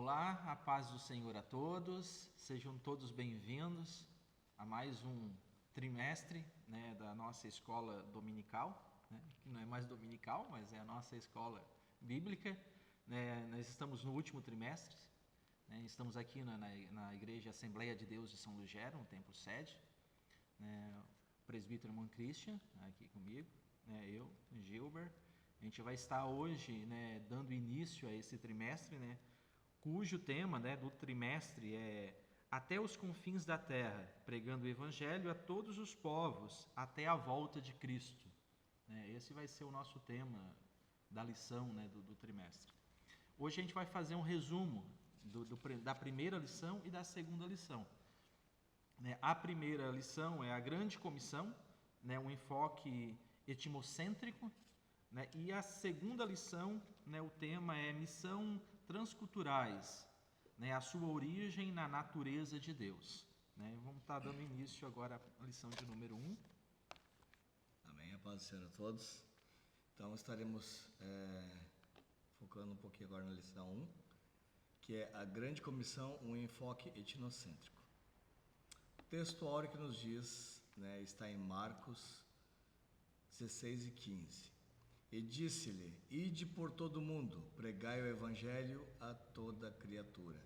Olá, a paz do Senhor a todos, sejam todos bem-vindos a mais um trimestre, da nossa escola dominical, que não é mais dominical, mas é a nossa escola bíblica. Nós estamos no último trimestre, estamos aqui na Igreja Assembleia de Deus de São Lugero, no Templo Sede, o presbítero irmão Christian, aqui comigo, eu, Gilbert. A gente vai estar hoje dando início a esse trimestre, cujo tema do trimestre é Até os confins da terra, pregando o Evangelho a todos os povos, até a volta de Cristo. Esse vai ser o nosso tema da lição do trimestre. Hoje a gente vai fazer um resumo da primeira lição e da segunda lição. A primeira lição é a Grande Comissão, um enfoque etimocêntrico, e a segunda lição, o tema é Missão Transculturais, a sua origem na natureza de Deus. Vamos estar dando início agora à lição de número 1. Amém, a paz do Senhor a todos. Então estaremos focando um pouquinho agora na lição 1, que é a Grande Comissão, um enfoque etnocêntrico. O texto áureo que nos diz, está em Marcos 16 e 15. E disse-lhe: Ide por todo o mundo, pregai o Evangelho a toda criatura.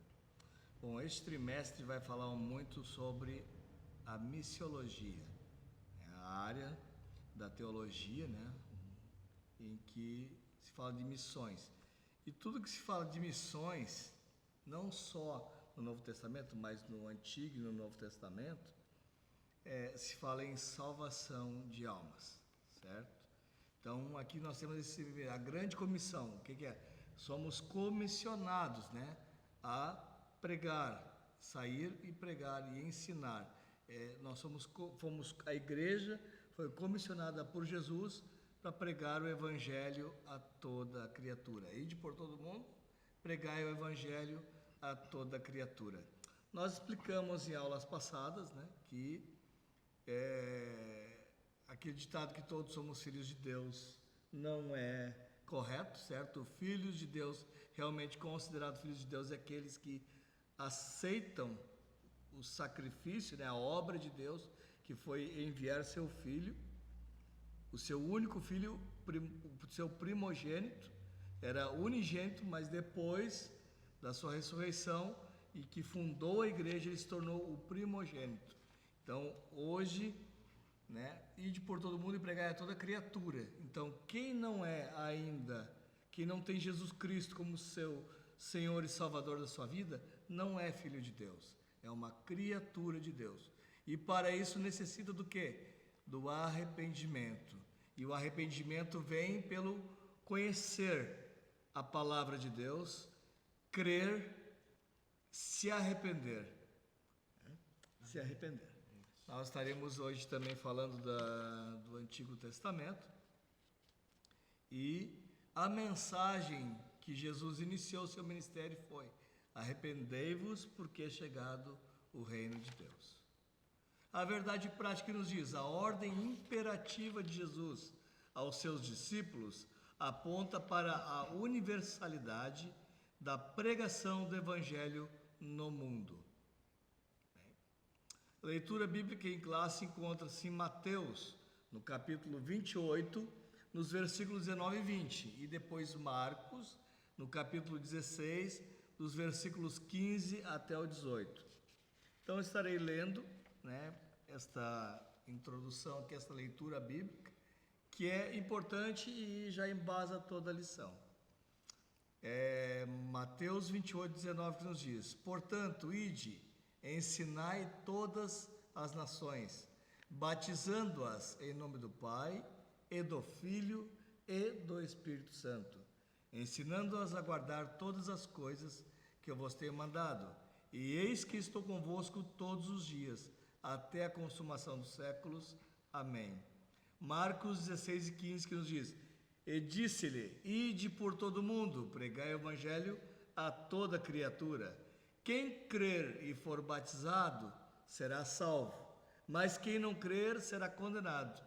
Bom, este trimestre vai falar muito sobre a missiologia, a área da teologia, em que se fala de missões. E tudo que se fala de missões, não só no Novo Testamento, mas no Antigo e no Novo Testamento, se fala em salvação de almas, certo? Então, aqui nós temos a grande comissão. O que é? Somos comissionados, a pregar, sair e pregar e ensinar. A igreja foi comissionada por Jesus para pregar o Evangelho a toda criatura. Ide por todo mundo, pregai o Evangelho a toda criatura. Nós explicamos em aulas passadas, que aquele ditado que todos somos filhos de Deus não é correto, certo? Filhos de Deus, realmente considerados filhos de Deus, é aqueles que aceitam o sacrifício, a obra de Deus, que foi enviar seu filho, o seu único filho, o seu primogênito, era unigênito, mas depois da sua ressurreição e que fundou a igreja, ele se tornou o primogênito. Então, hoje, ide por todo mundo e pregai a toda criatura. Então, quem não é ainda, quem não tem Jesus Cristo como seu Senhor e Salvador da sua vida, não é filho de Deus, é uma criatura de Deus. E para isso necessita do quê? Do arrependimento. E o arrependimento vem pelo conhecer a palavra de Deus, crer, se arrepender. Se arrepender. Nós estaremos hoje também falando do Antigo Testamento, e a mensagem que Jesus iniciou seu ministério foi: arrependei-vos porque é chegado o reino de Deus. A verdade prática nos diz: a ordem imperativa de Jesus aos seus discípulos aponta para a universalidade da pregação do Evangelho no mundo. A leitura bíblica em classe encontra-se em Mateus, no capítulo 28, nos versículos 19 e 20, e depois Marcos, no capítulo 16, dos versículos 15 até o 18. Então, eu estarei lendo esta introdução aqui, esta leitura bíblica, que é importante e já embasa toda a lição. Mateus 28, 19, que nos diz: Portanto, ide, ensinai todas as nações, batizando-as em nome do Pai, e do Filho, e do Espírito Santo, ensinando-as a guardar todas as coisas que eu vos tenho mandado. E eis que estou convosco todos os dias, até a consumação dos séculos. Amém. Marcos 16 e 15, que nos diz: E disse-lhe: Ide por todo o mundo, pregai o Evangelho a toda criatura. Quem crer e for batizado será salvo, mas quem não crer será condenado.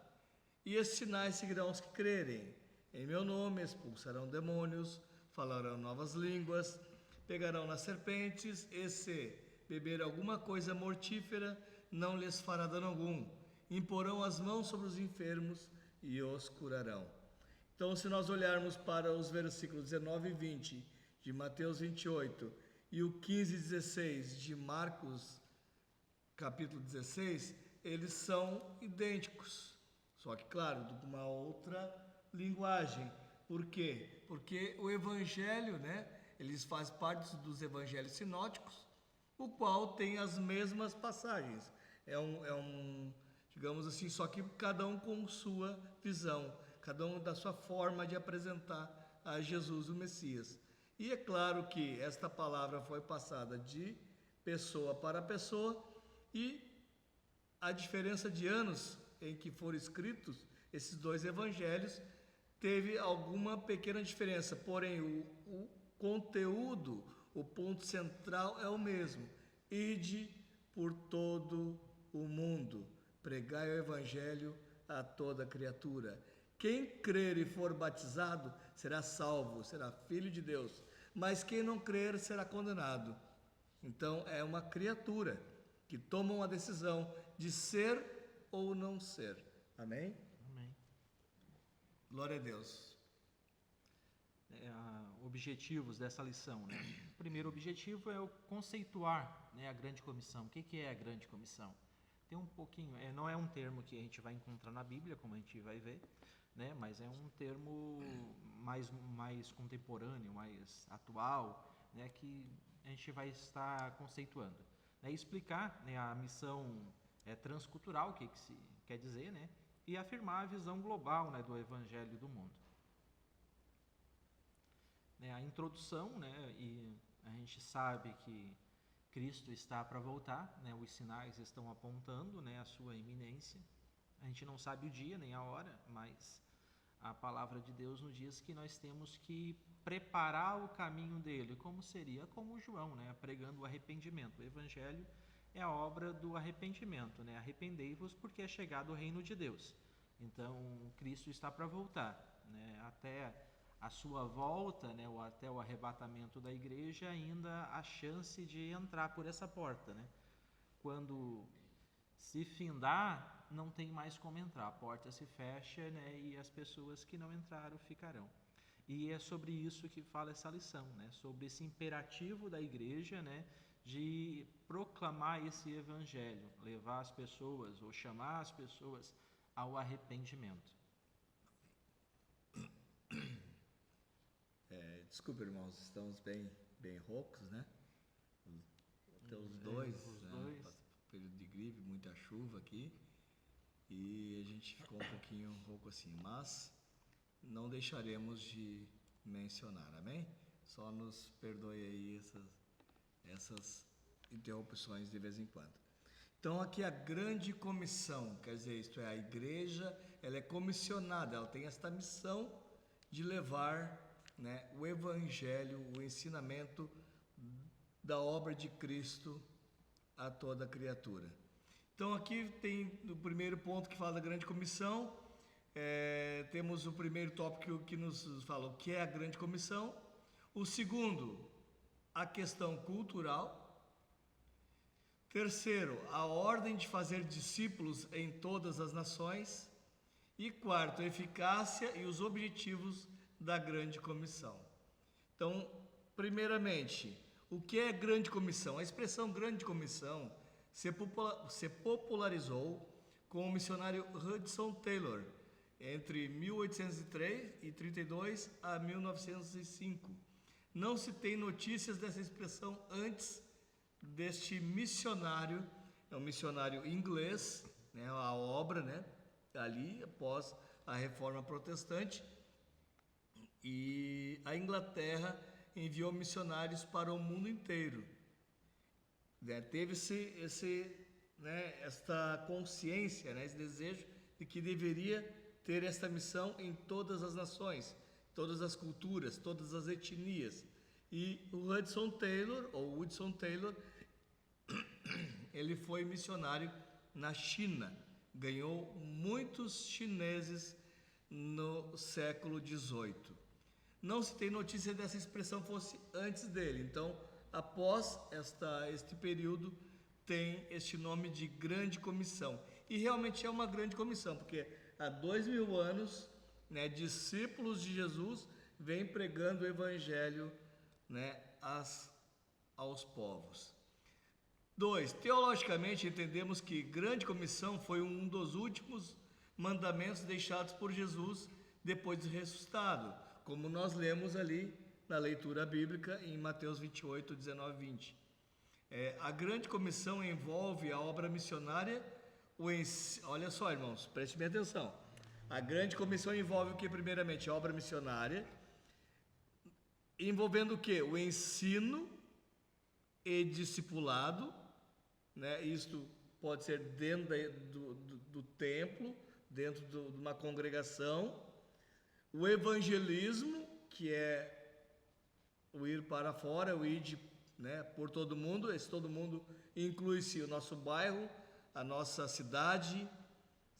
E estes sinais seguirão os que crerem. Em meu nome expulsarão demônios, falarão novas línguas, pegarão nas serpentes, e se beber alguma coisa mortífera, não lhes fará dano algum. Imporão as mãos sobre os enfermos e os curarão. Então, se nós olharmos para os versículos 19 e 20 de Mateus 28 e o 15 e 16 de Marcos, capítulo 16, eles são idênticos. Só que, claro, de uma outra linguagem. Por quê? Porque o evangelho, eles fazem parte dos evangelhos sinóticos, o qual tem as mesmas passagens. Digamos assim, só que cada um com sua visão, cada um da sua forma de apresentar a Jesus, o Messias. E é claro que esta palavra foi passada de pessoa para pessoa, e a diferença de anos em que foram escritos esses dois evangelhos teve alguma pequena diferença, porém o conteúdo, o ponto central é o mesmo. Ide por todo o mundo, pregai o evangelho a toda criatura. Quem crer e for batizado será salvo, será filho de Deus, mas quem não crer será condenado. Então é uma criatura que toma uma decisão de ser ou não ser. Amém? Amém. Glória a Deus. Objetivos dessa lição, O primeiro objetivo é o conceituar, a grande comissão. O que é a grande comissão? Tem um pouquinho, não é um termo que a gente vai encontrar na Bíblia, como a gente vai ver, mas é um termo mais contemporâneo, mais atual, que a gente vai estar conceituando. Explicar a missão transcultural, o que se quer dizer, e afirmar a visão global do Evangelho do mundo. A introdução, e a gente sabe que Cristo está para voltar, os sinais estão apontando a sua iminência. A gente não sabe o dia nem a hora, mas a palavra de Deus nos diz que nós temos que preparar o caminho dele, como seria como João, pregando o arrependimento. O Evangelho é a obra do arrependimento, arrependei-vos porque é chegado o reino de Deus. Então, Cristo está para voltar, até a sua volta, ou até o arrebatamento da igreja, ainda há chance de entrar por essa porta, Quando se findar, não tem mais como entrar, a porta se fecha, e as pessoas que não entraram ficarão. E é sobre isso que fala essa lição, sobre esse imperativo da igreja, de proclamar esse evangelho, levar as pessoas ou chamar as pessoas ao arrependimento. Desculpa, irmãos, estamos bem roucos, Até os dois, período de gripe, muita chuva aqui, e a gente ficou um pouquinho rouco assim, mas não deixaremos de mencionar, amém? Só nos perdoe aí essas interrupções de vez em quando. Então aqui a grande comissão, quer dizer, isto é, a igreja, ela é comissionada, ela tem esta missão de levar o evangelho, o ensinamento da obra de Cristo a toda criatura. Então aqui tem o primeiro ponto que fala da grande comissão. Temos o primeiro tópico que nos fala o que é a grande comissão. O segundo, a questão cultural. Terceiro, a ordem de fazer discípulos em todas as nações. E quarto, a eficácia e os objetivos da grande comissão. Então, primeiramente, o que é grande comissão? A expressão grande comissão se popularizou com o missionário Hudson Taylor entre 1832 a 1905. Não se tem notícias dessa expressão antes deste missionário, é um missionário inglês, a obra, ali após a Reforma Protestante, e a Inglaterra enviou missionários para o mundo inteiro. Teve-se esta consciência, esse desejo de que deveria ter esta missão em todas as nações, todas as culturas, todas as etnias. E o Hudson Taylor, ele foi missionário na China, ganhou muitos chineses no século XVIII. Não se tem notícia dessa expressão fosse antes dele. Então, após este período, tem este nome de Grande Comissão. E realmente é uma grande comissão, porque há 2000 anos, né, discípulos de Jesus vêm pregando o Evangelho, né, aos povos. 2. Teologicamente, entendemos que Grande Comissão foi um dos últimos mandamentos deixados por Jesus depois de ressuscitado, como nós lemos ali na leitura bíblica em Mateus 28, 19 e 20. A Grande Comissão envolve a obra missionária, olha só, irmãos, prestem bem atenção. A Grande Comissão envolve o que? Primeiramente, a obra missionária, envolvendo o que? O ensino e discipulado, né? Isto pode ser dentro do templo, dentro de uma congregação. O evangelismo, que é o ir para fora, o ir né, por todo mundo. Esse todo mundo inclui-se o nosso bairro, a nossa cidade,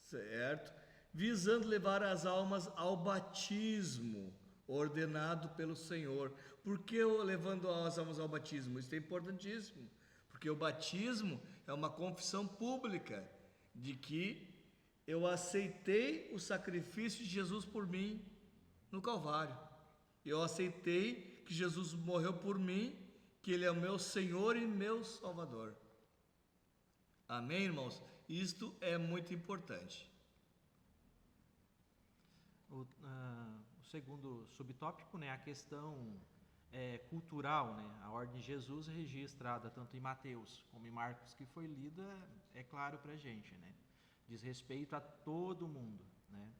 certo? Visando levar as almas ao batismo ordenado pelo Senhor. Por que levando as almas ao batismo? Isso é importantíssimo, porque o batismo é uma confissão pública de que eu aceitei o sacrifício de Jesus por mim no Calvário. Eu aceitei que Jesus morreu por mim, que Ele é o meu Senhor e meu Salvador. Amém, irmãos? Isto é muito importante. O segundo subtópico, né, a questão cultural, né, a ordem de Jesus registrada tanto em Mateus como em Marcos, que foi lida, é claro para a gente, né, diz respeito a todo mundo, né,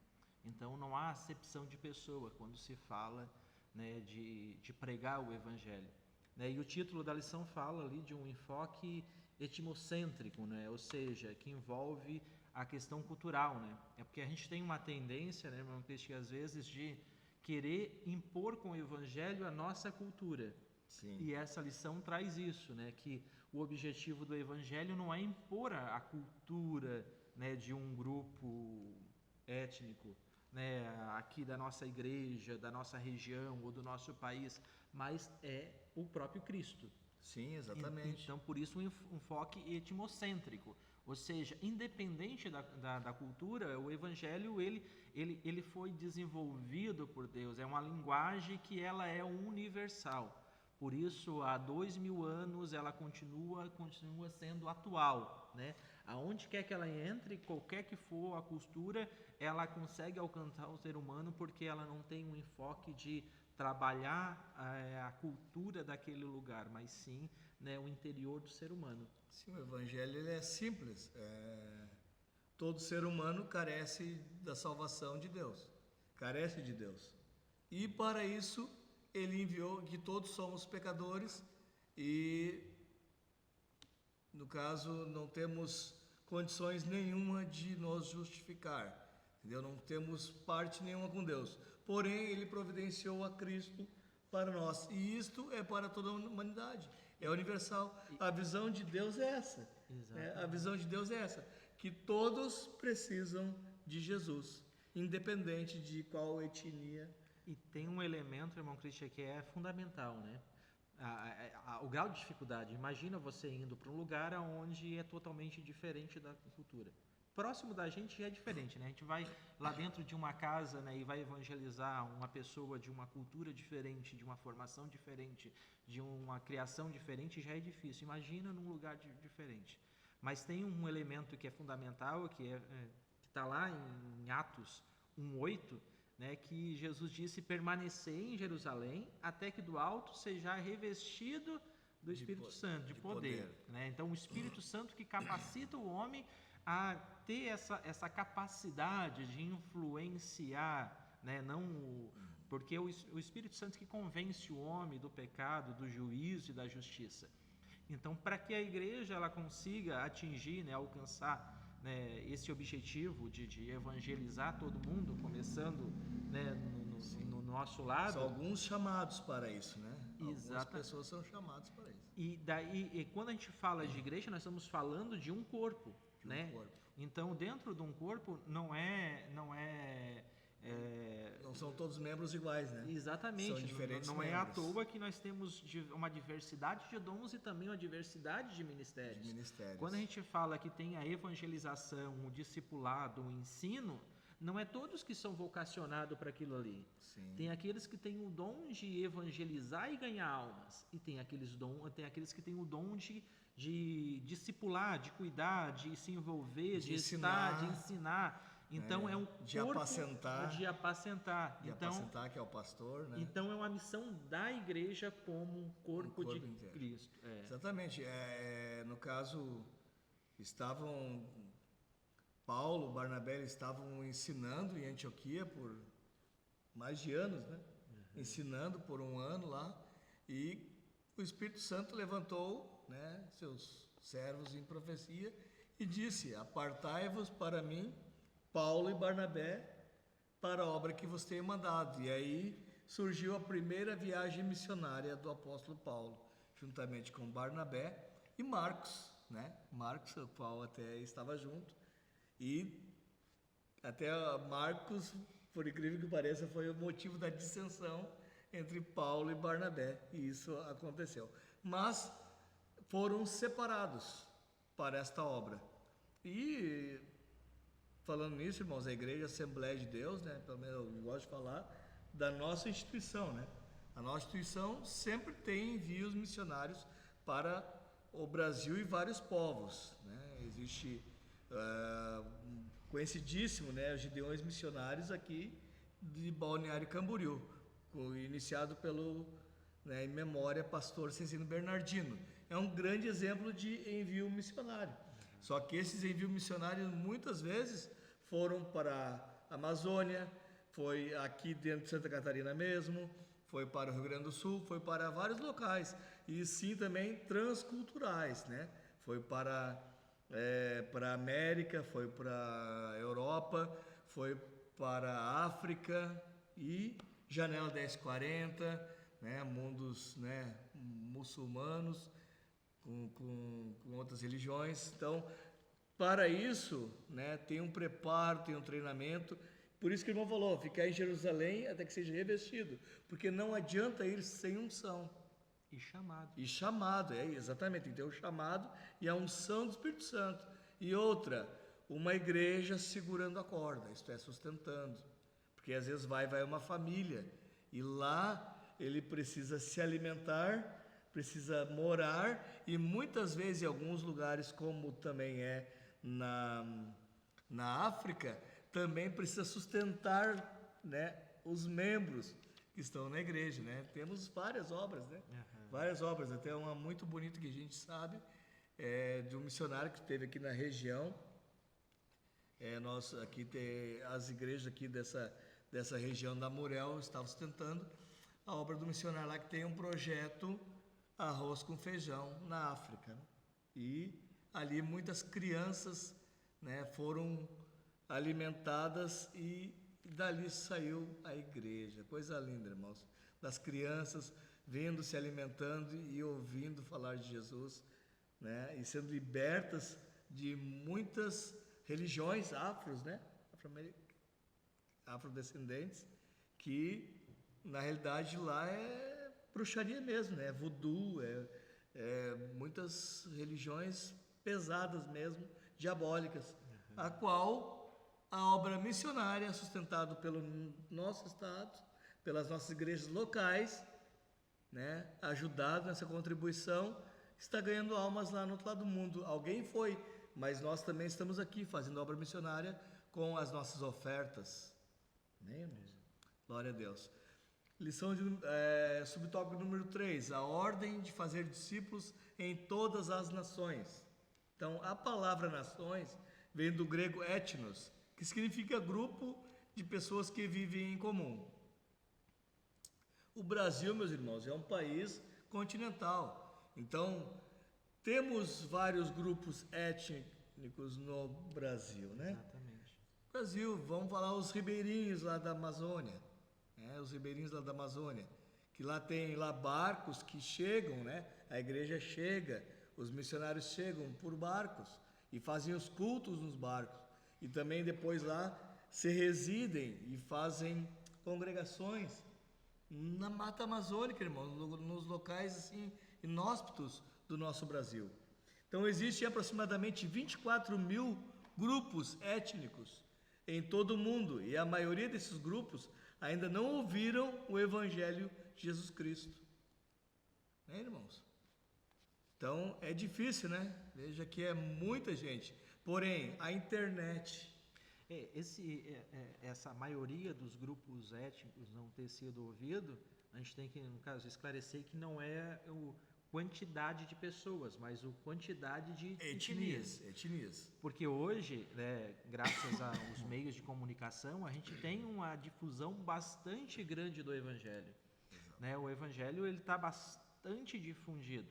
então não há acepção de pessoa quando se fala, né, de pregar o Evangelho, né, e o título da lição fala ali de um enfoque etnocêntrico, né, ou seja, que envolve a questão cultural, né, é porque a gente tem uma tendência, né, irmão Cristo, às vezes de querer impor com o Evangelho a nossa cultura. Sim. E essa lição traz isso, né? Que o objetivo do Evangelho não é impor a cultura, né, de um grupo étnico, né, aqui da nossa igreja, da nossa região ou do nosso país, mas é o próprio Cristo. Sim, exatamente. Então, por isso, um enfoque etnocêntrico. Ou seja, independente da cultura, o Evangelho ele foi desenvolvido por Deus. É uma linguagem que ela é universal. Por isso, há 2000 anos, ela continua sendo atual, né? Aonde quer que ela entre, qualquer que for a cultura, ela consegue alcançar o ser humano, porque ela não tem um enfoque de trabalhar a cultura daquele lugar, mas sim, né, o interior do ser humano. Sim, o Evangelho ele é simples. Todo ser humano carece da salvação de Deus, carece de Deus. E para isso, Ele enviou que todos somos pecadores e, no caso, não temos condições nenhuma de nos justificar, entendeu? Não temos parte nenhuma com Deus. Porém, Ele providenciou a Cristo para nós. E isto é para toda a humanidade. É universal. A visão de Deus é essa. A visão de Deus é essa. Que todos precisam de Jesus, independente de qual etnia. E tem um elemento, irmão Christian, que é fundamental, né? O grau de dificuldade. Imagina você indo para um lugar onde é totalmente diferente da cultura. Próximo da gente já é diferente, né? A gente vai lá dentro de uma casa, né, e vai evangelizar uma pessoa de uma cultura diferente, de uma formação diferente, de uma criação diferente, já é difícil. Imagina num lugar diferente. Mas tem um elemento que é fundamental, que está lá em Atos 1:8, né, que Jesus disse: permanecer em Jerusalém até que do alto seja revestido do Espírito Santo, de poder. Né? Então, o Espírito Santo que capacita o homem a ter essa capacidade de influenciar, né? Porque o Espírito Santo que convence o homem do pecado, do juízo e da justiça. Então, para que a igreja ela consiga atingir, né, alcançar, né, esse objetivo de evangelizar todo mundo, começando, né, no nosso lado. São alguns chamados para isso, né? Exato. Algumas pessoas são chamadas para isso. E quando a gente fala de igreja, nós estamos falando de um corpo. Né? Então, dentro de um corpo não é Não são todos membros iguais, né? Exatamente. São diferentes Não é à membros. toa que nós temos uma diversidade de dons e também uma diversidade de ministérios. Quando a gente fala que tem a evangelização, o discipulado, o ensino, não é todos que são vocacionados para aquilo ali. Sim. Tem aqueles que têm o dom de evangelizar e ganhar almas. E tem aqueles que têm o dom de discipular, de cuidar, de se envolver, de estar, de ensinar. Então é um de corpo apacentar, de apacentar. Então, apacentar, que é o pastor, né? Então é uma missão da igreja como um corpo de inteiro. Cristo. Exatamente. No caso, Paulo, Barnabé estavam ensinando em Antioquia por mais de anos, né? Ensinando por um ano lá, e o Espírito Santo levantou, né, seus servos em profecia e disse: apartai-vos para mim, Paulo e Barnabé, para a obra que vos tenho mandado. E aí surgiu a primeira viagem missionária do apóstolo Paulo, juntamente com Barnabé e Marcos, né? Marcos, o qual até estava junto. E até Marcos, por incrível que pareça, foi o motivo da dissensão entre Paulo e Barnabé, e isso aconteceu. Mas foram separados para esta obra. E falando nisso, irmãos, a Igreja Assembleia de Deus, né, pelo menos eu gosto de falar da nossa instituição, né? A nossa instituição sempre tem envios missionários para o Brasil e vários povos, né? Existe conhecidíssimo, né, os Gideões Missionários aqui de Balneário Camboriú, iniciado pelo, né, em memória, pastor Cecino Bernardino. É um grande exemplo de envio missionário. Só que esses envios missionários muitas vezes foram para a Amazônia, foi aqui dentro de Santa Catarina mesmo, foi para o Rio Grande do Sul, foi para vários locais, e sim também transculturais, né? Foi para a América, foi para a Europa, foi para a África e Janela 1040, né? Mundos, né, muçulmanos com outras religiões. Então, para isso, né, tem um preparo, tem um treinamento. Por isso que o irmão falou, ficar em Jerusalém até que seja revestido, porque não adianta ir sem unção. E chamado, exatamente, tem que ter o chamado e a unção do Espírito Santo. E outra, uma igreja segurando a corda, isto é, sustentando. Porque às vezes vai uma família, e lá ele precisa se alimentar, precisa morar, e muitas vezes em alguns lugares, como também é na África, também precisa sustentar, né, os membros que estão na igreja, né? Temos várias obras, né? Várias obras, até uma muito bonita que a gente sabe, de um missionário que esteve aqui na região. Nós aqui as igrejas aqui dessa região da Murel estavam sustentando a obra do missionário lá, que tem um projeto Arroz com Feijão na África, né? E ali muitas crianças, né, foram alimentadas, e dali saiu a igreja. Coisa linda, irmãos, das crianças vendo, se alimentando e ouvindo falar de Jesus, né, e sendo libertas de muitas religiões afros, né, afrodescendentes, que na realidade lá é bruxaria mesmo, né, voodoo, muitas religiões pesadas mesmo, diabólicas, a qual a obra missionária, sustentada pelo nosso estado, pelas nossas igrejas locais, né, ajudado nessa contribuição, está ganhando almas lá no outro lado do mundo. Alguém foi, mas nós também estamos aqui fazendo obra missionária com as nossas ofertas. Amém? Glória a Deus. Lição subtópico número 3, a ordem de fazer discípulos em todas as nações. Então, a palavra nações vem do grego etnos, que significa grupo de pessoas que vivem em comum. O Brasil, meus irmãos, é um país continental. Então, temos vários grupos étnicos no Brasil, né? Exatamente. Brasil, vamos falar os ribeirinhos lá da Amazônia, né? Os ribeirinhos lá da Amazônia, que lá tem barcos que chegam, né? A igreja chega, os missionários chegam por barcos e fazem os cultos nos barcos. E também depois lá se residem e fazem congregações na Mata Amazônica, irmãos, nos locais assim inóspitos do nosso Brasil. Então existem aproximadamente 24 mil grupos étnicos em todo o mundo, e a maioria desses grupos ainda não ouviram o Evangelho de Jesus Cristo. Né, irmãos? Então é difícil, né? Veja que é muita gente. Porém, a internet... Essa maioria dos grupos étnicos não ter sido ouvido, a gente tem que, no caso, esclarecer que não é a quantidade de pessoas, mas a quantidade de etnias. Porque hoje, né, graças aos meios de comunicação, a gente tem uma difusão bastante grande do Evangelho. Né? O Evangelho está bastante difundido.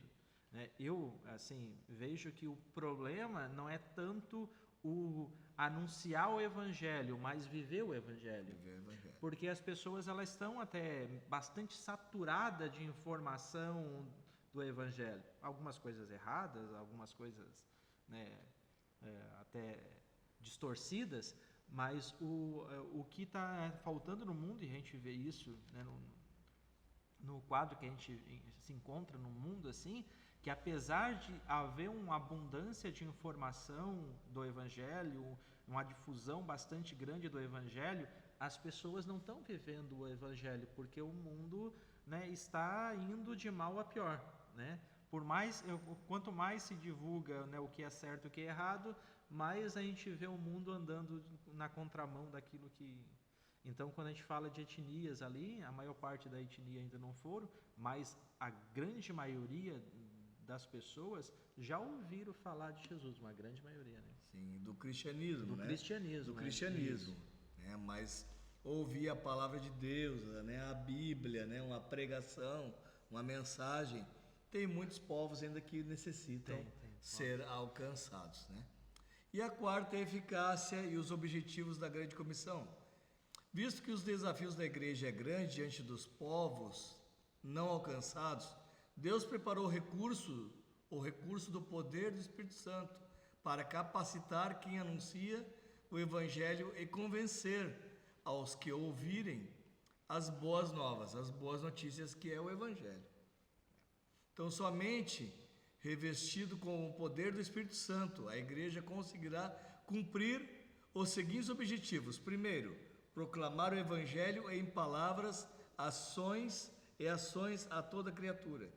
Né? Eu, assim, vejo que o problema não é tanto o anunciar o Evangelho, mas viver o Evangelho. Porque as pessoas elas estão até bastante saturadas de informação do Evangelho. Algumas coisas erradas, algumas coisas, né, até distorcidas, mas o que está faltando no mundo, e a gente vê isso, né, no quadro que a gente se encontra no mundo assim, que apesar de haver uma abundância de informação do Evangelho, uma difusão bastante grande do Evangelho, as pessoas não estão vivendo o Evangelho, porque o mundo, né, está indo de mal a pior. Né? Quanto mais se divulga, né, o que é certo e o que é errado, mais a gente vê o mundo andando na contramão daquilo que... Então, quando a gente fala de etnias ali, a maior parte da etnia ainda não foram, mas a grande maioria das pessoas já ouviram falar de Jesus, uma grande maioria, né? Sim, do cristianismo, do né? cristianismo. Do cristianismo, né? Mas ouvir a palavra de Deus, né? A Bíblia, né? Uma pregação, uma mensagem, tem muitos povos ainda que necessitam ser alcançados, né? E a quarta é a eficácia e os objetivos da grande comissão. Visto que os desafios da igreja é grande diante dos povos não alcançados, Deus preparou o recurso do poder do Espírito Santo para capacitar quem anuncia o Evangelho e convencer aos que ouvirem as boas novas, as boas notícias que é o Evangelho. Então, somente revestido com o poder do Espírito Santo, a igreja conseguirá cumprir os seguintes objetivos. Primeiro, proclamar o Evangelho em palavras, ações a toda criatura.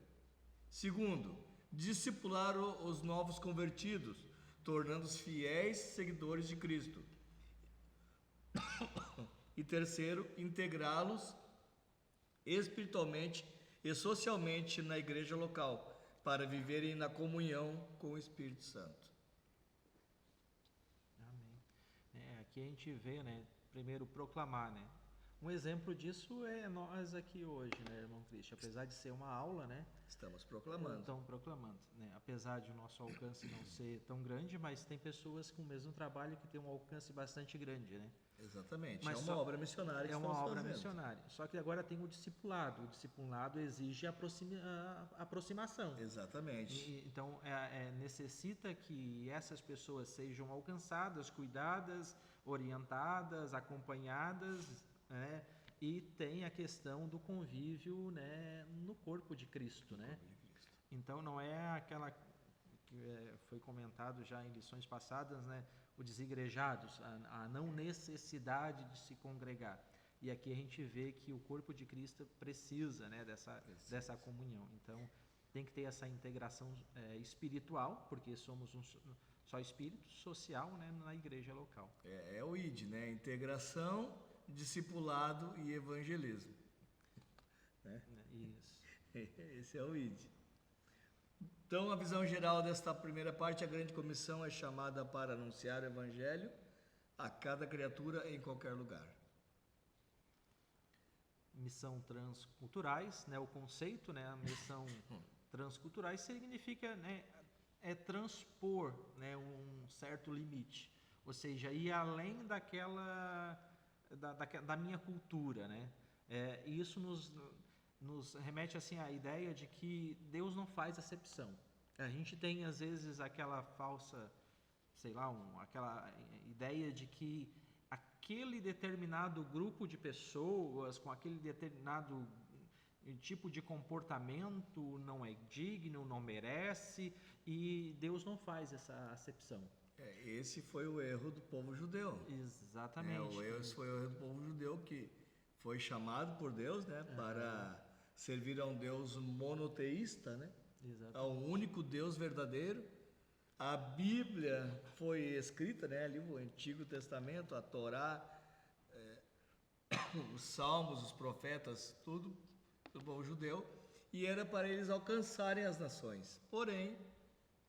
Segundo, discipular os novos convertidos, tornando-os fiéis seguidores de Cristo. E terceiro, integrá-los espiritualmente e socialmente na igreja local, para viverem na comunhão com o Espírito Santo. Amém. Aqui a gente vê, né, primeiro proclamar, né? Um exemplo disso é nós aqui hoje, né, irmão Cristian? Apesar de ser uma aula, né? Estamos proclamando. Estamos proclamando, né? Apesar de o nosso alcance não ser tão grande, mas tem pessoas com o mesmo trabalho que tem um alcance bastante grande, né? Exatamente. Mas é uma obra missionária que estamos fazendo. É uma obra missionária. Só que agora tem o discipulado. O discipulado exige a aproximação. Exatamente. Então, necessita que essas pessoas sejam alcançadas, cuidadas, orientadas, acompanhadas, né? E tem a questão do convívio, né, no corpo de Cristo, né? Então, não é aquela que foi comentado já em lições passadas, né? Os desigrejados, a não necessidade de se congregar. E aqui a gente vê que o corpo de Cristo precisa, né, dessa comunhão. Então, tem que ter essa integração espiritual, porque somos um só espírito, social, né, na igreja local. É o ID, né? Integração, discipulado e evangelismo. Né? Isso. Esse é o ID. Então, a visão geral desta primeira parte, a grande comissão é chamada para anunciar o Evangelho a cada criatura em qualquer lugar. Missão transculturais, né, o conceito, né, a missão transculturais significa, né, transpor, né, um certo limite, ou seja, ir além da minha cultura, né? Isso nos remete assim à ideia de que Deus não faz acepção. A gente tem às vezes aquela falsa, sei lá, aquela ideia de que aquele determinado grupo de pessoas com aquele determinado tipo de comportamento não é digno, não merece, e Deus não faz essa acepção. Esse foi o erro do povo judeu. Exatamente. Esse foi o erro do povo judeu, que foi chamado por Deus, né, para servir a um Deus monoteísta, né, ao único Deus verdadeiro. A Bíblia foi escrita, né, ali o Antigo Testamento, a Torá, os Salmos, os profetas, tudo do povo judeu, e era para eles alcançarem as nações. Porém,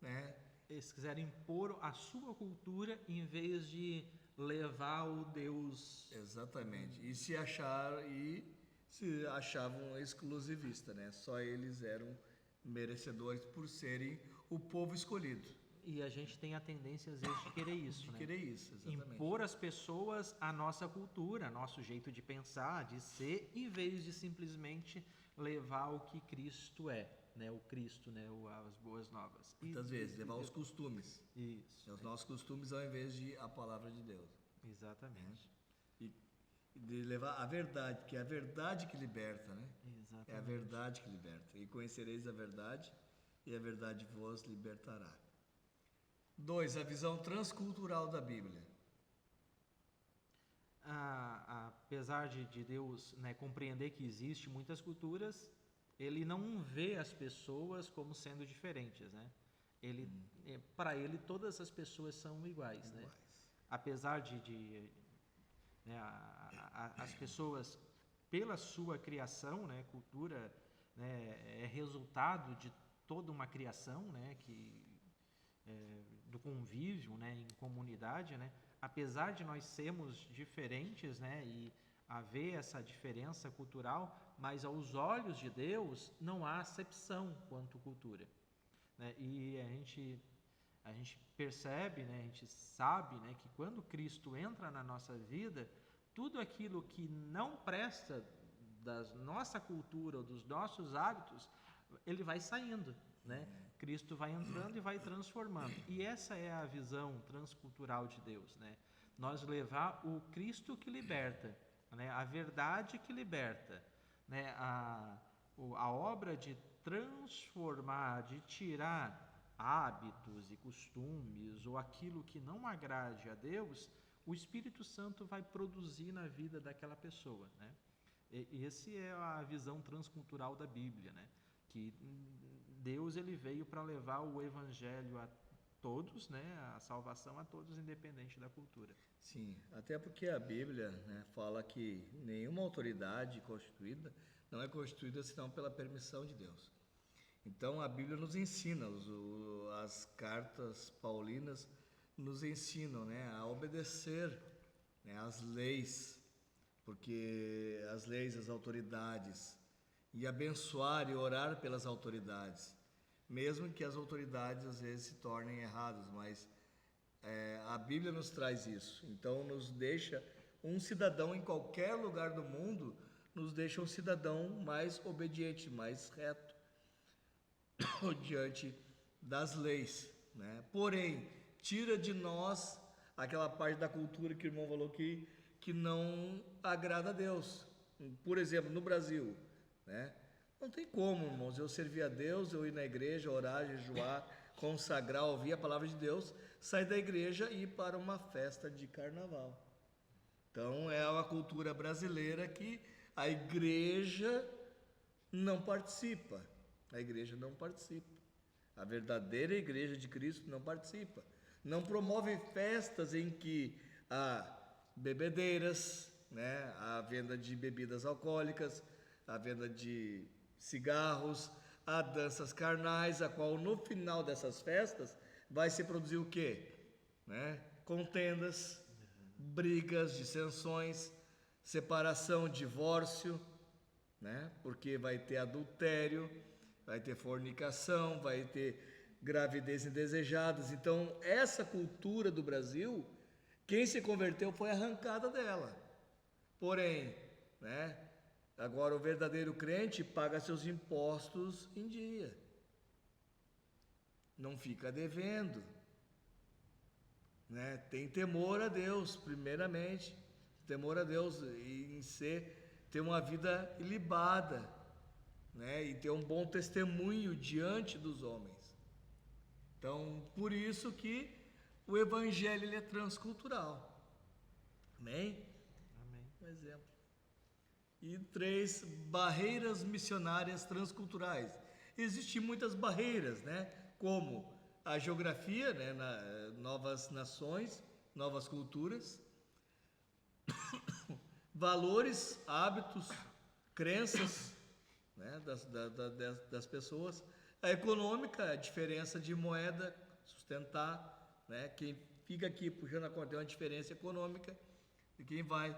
né, eles quiseram impor a sua cultura em vez de levar o Deus. Exatamente. E se achavam exclusivistas, né? Só eles eram merecedores por serem o povo escolhido. E a gente tem a tendência, às vezes, de querer isso, de né? querer isso, exatamente. Impor às pessoas a nossa cultura, nosso jeito de pensar, de ser, em vez de simplesmente levar o que Cristo é, né? O Cristo, né? As boas novas. Muitas vezes, levar os costumes. Isso. Os nossos costumes ao invés de a palavra de Deus. Exatamente. E de levar a verdade, que é a verdade que liberta, né? Exatamente. É a verdade que liberta. E conhecereis a verdade, e a verdade vos libertará. 2. A visão transcultural da Bíblia. Apesar de Deus, né, compreender que existe muitas culturas, ele não vê as pessoas como sendo diferentes, né? Para ele todas as pessoas são iguais, né? Apesar né, as pessoas, pela sua criação, né, cultura, né, é resultado de toda uma criação, né, do convívio, né, em comunidade, né? Apesar de nós sermos diferentes, né, e haver essa diferença cultural, mas aos olhos de Deus não há acepção quanto cultura, né? E a gente percebe, né, a gente sabe, né, que quando Cristo entra na nossa vida, tudo aquilo que não presta da nossa cultura ou dos nossos hábitos, ele vai saindo, né? Cristo vai entrando e vai transformando. E essa é a visão transcultural de Deus, né? Nós levar o Cristo que liberta, né? A verdade que liberta, né? A obra de transformar, de tirar hábitos e costumes ou aquilo que não agrade a Deus, o Espírito Santo vai produzir na vida daquela pessoa, né? E esse é a visão transcultural da Bíblia, né? Que Deus ele veio para levar o evangelho a todos, né? A salvação a todos, independente da cultura. Sim, até porque a Bíblia, né, fala que nenhuma autoridade constituída não é constituída senão pela permissão de Deus. Então a Bíblia nos ensina, as cartas paulinas nos ensinam, né, a obedecer, né, às leis, porque as leis, as autoridades, e abençoar e orar pelas autoridades, mesmo que as autoridades às vezes se tornem erradas, mas a Bíblia nos traz isso. Então nos deixa um cidadão em qualquer lugar do mundo, nos deixa um cidadão mais obediente, mais reto diante das leis, né? Porém, tira de nós aquela parte da cultura que o irmão falou que não agrada a Deus. Por exemplo, no Brasil, né? Não tem como, irmãos, eu servir a Deus, eu ir na igreja, orar, jejuar, consagrar, ouvir a palavra de Deus, sair da igreja e ir para uma festa de carnaval. Então é uma cultura brasileira que a igreja não participa. A igreja não participa. A verdadeira igreja de Cristo não participa. Não promove festas em que há bebedeiras, né? A venda de bebidas alcoólicas, a venda de cigarros, há danças carnais, a qual no final dessas festas vai se produzir o quê? Né? Contendas, brigas, dissensões, separação, divórcio, né? Porque vai ter adultério, vai ter fornicação, vai ter gravidez indesejadas. Então, essa cultura do Brasil, quem se converteu foi arrancada dela. Porém, né? Agora o verdadeiro crente paga seus impostos em dia. Não fica devendo. né? Tem temor a Deus, primeiramente, temor a Deus e ter uma vida ilibada, né? E ter um bom testemunho diante dos homens. Então, por isso que o evangelho ele é transcultural. Amém? Amém. Um exemplo. E 3, barreiras missionárias transculturais. Existem muitas barreiras, né? Como a geografia, né? Novas nações, novas culturas, valores, hábitos, crenças, né? das pessoas. A econômica, a diferença de moeda, sustentar, né? Quem fica aqui puxando a conta tem uma diferença econômica de quem vai.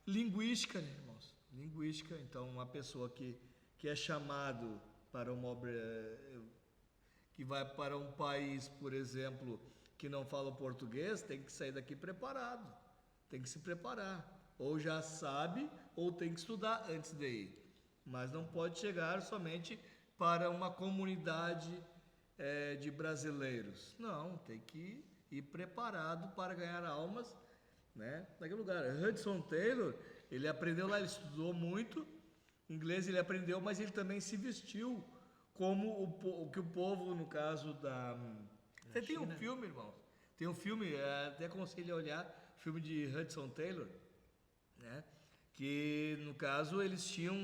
Linguística, né, irmãos? Linguística, então uma pessoa que é chamado para uma obra, que vai para um país, por exemplo, que não fala português, tem que sair daqui preparado, tem que se preparar, ou já sabe, ou tem que estudar antes de ir, mas não pode chegar somente para uma comunidade de brasileiros, não, tem que ir preparado para ganhar almas, né, naquele lugar. Hudson Taylor, ele aprendeu lá, ele estudou muito inglês, ele aprendeu, mas ele também se vestiu como o que o povo, no caso da... Você tem um filme, irmão? Tem um filme, até aconselho a olhar, filme de Hudson Taylor, né? Que, no caso, eles tinham...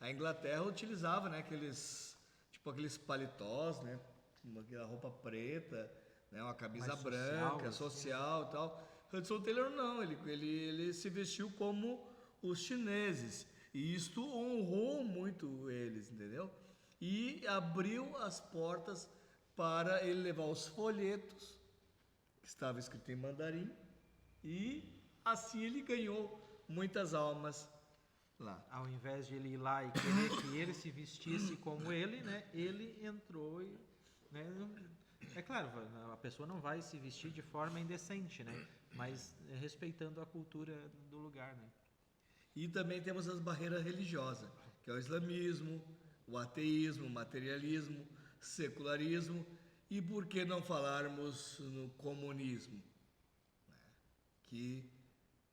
a Inglaterra utilizava, né, aqueles paletós, né? Aquela roupa preta, né, uma camisa branca, social e tal. Hudson Taylor não, ele se vestiu como os chineses. E isto honrou muito eles, entendeu? E abriu as portas para ele levar os folhetos, que estava escrito em mandarim, e assim ele ganhou muitas almas lá. Ao invés de ele ir lá e querer que ele se vestisse como ele, né? Ele entrou e... Né, é claro, a pessoa não vai se vestir de forma indecente, né? Mas respeitando a cultura do lugar, né? E também temos as barreiras religiosas, que é o islamismo, o ateísmo, o materialismo, secularismo e por que não falarmos no comunismo, né? Que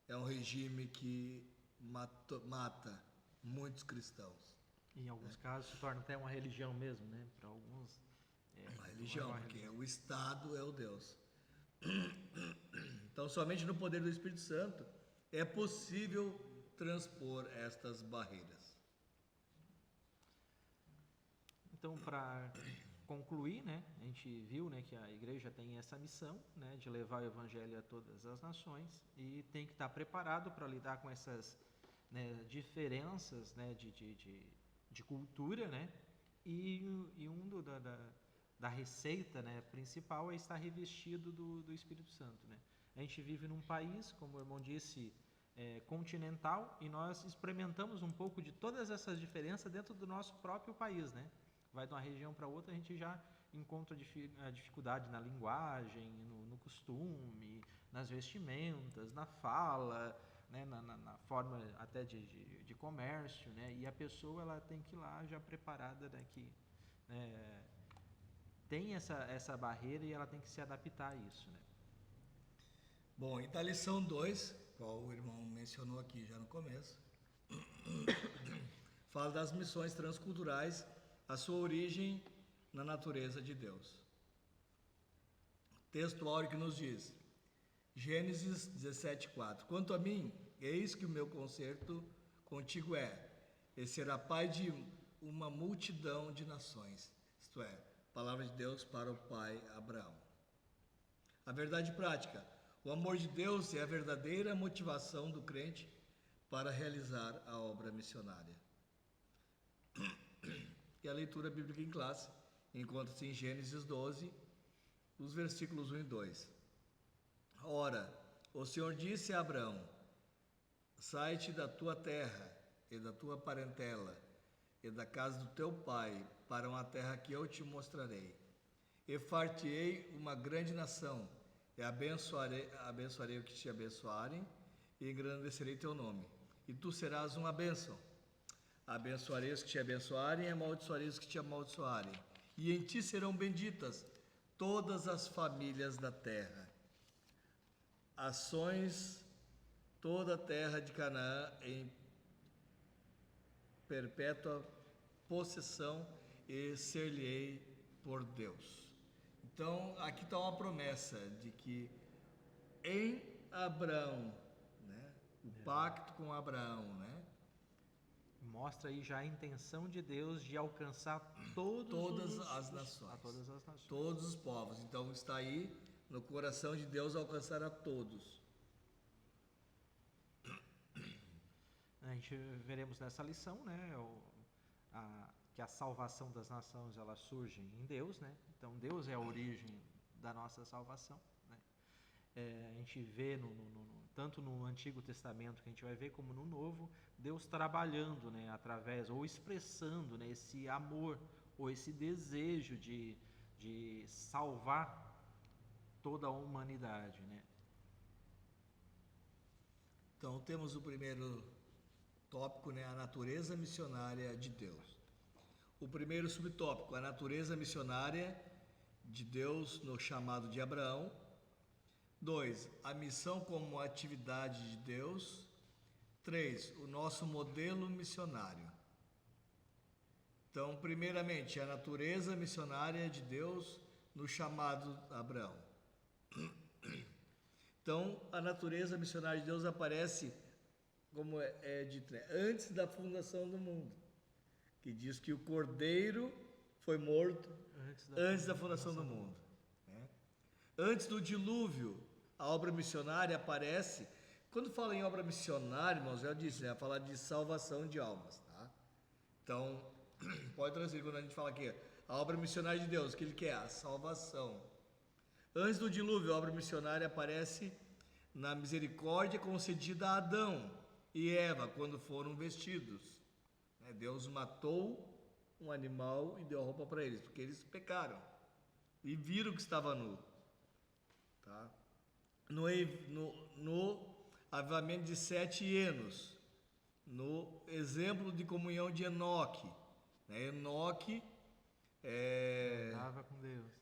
é um regime que mata muitos cristãos. Em alguns casos se torna até uma religião mesmo, né? Para alguns uma religião, porque o Estado é o Deus. Então, somente no poder do Espírito Santo é possível transpor estas barreiras. Então, para concluir, né, a gente viu, né, que a igreja tem essa missão, né, de levar o evangelho a todas as nações e tem que estar preparado para lidar com essas, né, diferenças, né, de cultura, né, e da receita, né, principal é estar revestido do Espírito Santo, né. A gente vive num país, como o irmão disse, continental, e nós experimentamos um pouco de todas essas diferenças dentro do nosso próprio país, né. Vai de uma região para outra, a gente já encontra a dificuldade na linguagem, no costume, nas vestimentas, na fala, né, na forma até de comércio, né, e a pessoa ela tem que ir lá já preparada, né, que tem essa barreira e ela tem que se adaptar a isso, né. Bom, e da lição 2, qual o irmão mencionou aqui já no começo, fala das missões transculturais, a sua origem na natureza de Deus. Texto áureo que nos diz, Gênesis 17:4, quanto a mim, eis que o meu concerto contigo e será pai de uma multidão de nações, isto é, palavra de Deus para o pai Abraão. A verdade prática, o amor de Deus é a verdadeira motivação do crente para realizar a obra missionária. E a leitura bíblica em classe encontra-se em Gênesis 12, os versículos 1 e 2. Ora, o Senhor disse a Abraão, sai-te da tua terra e da tua parentela e da casa do teu pai para uma terra que eu te mostrarei. E far-te-ei uma grande nação, e abençoarei os que te abençoarem, e engrandecerei teu nome. E tu serás uma bênção. Abençoarei os que te abençoarem, e amaldiçoarei os que te amaldiçoarem. E em ti serão benditas todas as famílias da terra. Ações toda a terra de Canaã em perpétua possessão e ser-lhe-ei por Deus. Então, aqui está uma promessa de que em Abraão, né, o pacto com Abraão, né, mostra aí já a intenção de Deus de alcançar todas as nações, todos os povos. Então, está aí no coração de Deus alcançar a todos. A gente veremos nessa lição, né, que a salvação das nações ela surge em Deus, né? Então Deus é a origem da nossa salvação, né? A gente vê tanto no Antigo Testamento que a gente vai ver como no Novo, Deus trabalhando, né, através ou expressando, né, esse amor ou esse desejo de salvar toda a humanidade, né? Então temos o primeiro tópico, né, a natureza missionária de Deus. O primeiro subtópico, a natureza missionária de Deus no chamado de Abraão. 2, a missão como atividade de Deus. 3, o nosso modelo missionário. Então, primeiramente, a natureza missionária de Deus no chamado Abraão. Então, a natureza missionária de Deus aparece, como é dito, né, antes da fundação do mundo, que diz que o Cordeiro foi morto antes da fundação do mundo. Né? Antes do dilúvio, a obra missionária aparece. Quando fala em obra missionária, irmãos, já disse, né, fala de salvação de almas. Tá? Então, pode trazer quando a gente fala aqui, a obra missionária de Deus, o que ele quer? A salvação. Antes do dilúvio, a obra missionária aparece na misericórdia concedida a Adão e Eva quando foram vestidos. Deus matou um animal e deu a roupa para eles, porque eles pecaram e viram que estava nu. Tá? No avivamento de 7 Enos, no exemplo de comunhão de Enoque. Enoque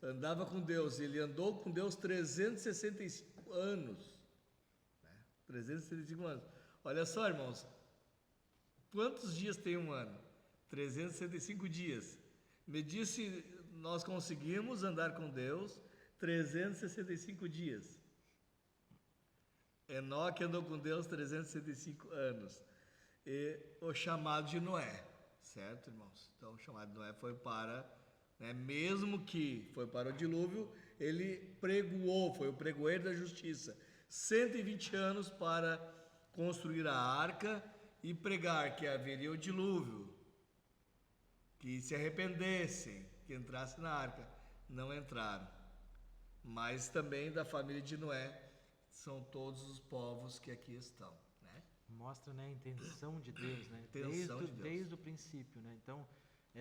andava com Deus, ele andou com Deus 365 anos. 365 anos. Olha só, irmãos, quantos dias tem um ano? 365 dias. Me disse, nós conseguimos andar com Deus 365 dias. Enoque andou com Deus 365 anos. E o chamado de Noé, certo, irmãos? Então, o chamado de Noé foi para, mesmo que foi para o dilúvio, ele pregoou, foi o pregoeiro da justiça. 120 anos para construir a arca e pregar que haveria o dilúvio, que se arrependessem, que entrassem na arca. Não entraram. Mas também da família de Noé são todos os povos que aqui estão. Né? Mostra, né, a intenção de Deus, né? Desde o princípio. Né? Então,